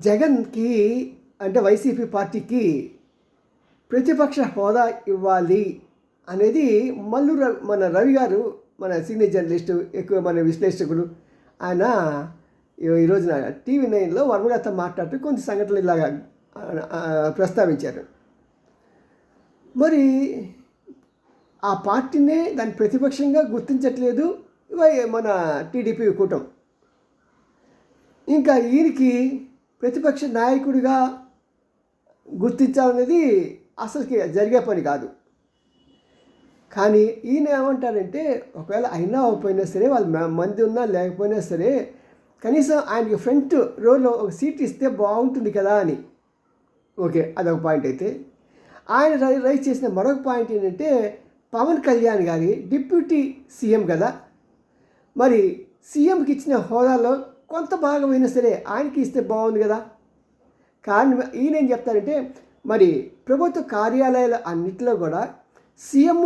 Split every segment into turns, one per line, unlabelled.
జగన్‌కి అంటే వైసీపీ పార్టీకి ప్రతిపక్ష హోదా ఇవ్వాలి అనేది మన రవి గారు, మన సీనియర్ జర్నలిస్టు, ఎక్కువ మన విశ్లేషకులు, ఆయన ఈ రోజున టీవీ 9లో వర్మగారితో మాట్లాడుతూ కొన్ని సంఘటనలు ఇలాగా ప్రస్తావించారు. మరి ఆ పార్టీనే దాని ప్రతిపక్షంగా గుర్తించట్లేదు మన టీడీపీ కూటమి. ఇంకా ఈయనకి ప్రతిపక్ష నాయకుడిగా గుర్తించాలనేది అసలుకి జరిగే పని కాదు. కానీ ఈయన ఏమంటారంటే, ఒకవేళ అయినా అవ్వకపోయినా సరే, వాళ్ళు మంది ఉన్నా లేకపోయినా సరే, కనీసం ఆయనకి ఫ్రంట్ రోలో ఒక సీట్ ఇస్తే బాగుంటుంది కదా అని. ఓకే, అదొక పాయింట్. అయితే ఆయన రైజ్ చేసిన మరొక పాయింట్ ఏంటంటే, పవన్ కళ్యాణ్ గారి డిప్యూటీ సీఎం కదా, మరి సీఎంకి ఇచ్చిన హోదాలో కొంత భాగమైనా సరే ఆయనకి ఇస్తే బాగుంది కదా. కానీ ఈయన ఏం చెప్తారంటే, మరి ప్రభుత్వ కార్యాలయాల అన్నింటిలో కూడా సీఎం,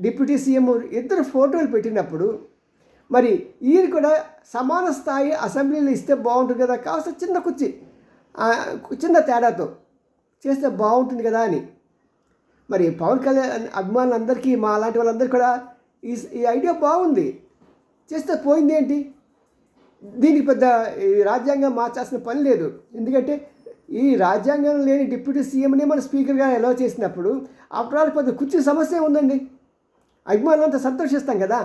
డిప్యూటీ సీఎం ఇద్దరు ఫోటోలు పెట్టినప్పుడు మరి ఈయన కూడా సమాన స్థాయి అసెంబ్లీలో ఇస్తే బాగుంటుంది కదా, కాస్త చిన్న కుర్చీ, చిన్న తేడాతో చేస్తే బాగుంటుంది కదా అని. మరి పవన్ కళ్యాణ్ అభిమానులందరికీ, మా అలాంటి వాళ్ళందరికీ కూడా ఈ ఐడియా బాగుంది, చేస్తే పోయింది ఏంటి? దీనికి పెద్ద రాజ్యాంగం మార్చాల్సిన పని లేదు. ఎందుకంటే ఈ రాజ్యాంగం లేని డిప్యూటీ సీఎంని మన స్పీకర్గా ఎలా చేసినప్పుడు ఆఫ్టర్ ఆల్ పెద్ద కుర్చీ సమస్య ఉందండి. అభిమానులంతా సంతోషిస్తాం కదా.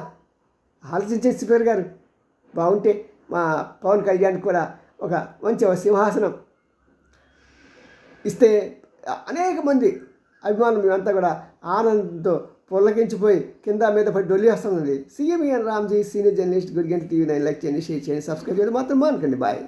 ఆలోచించే స్పీకర్ గారు బాగుంటే మా పవన్ కళ్యాణ్ కూడా ఒక మంచి సింహాసనం ఇస్తే అనేక మంది అభిమానులు మేమంతా కూడా ఆనందంతో పొల్లకించిపోయి కింద మీద పడి డొల్లి వస్తుంది. సీఎం రామ్జీ, సీనియర్ జర్నలిస్ట్, గుడిగంట టీవీ 9 లైక్ చేయండి, షేర్ చేయండి, సబ్స్క్రైబ్ చేయండి మాత్రం మానకండి. బాయ్.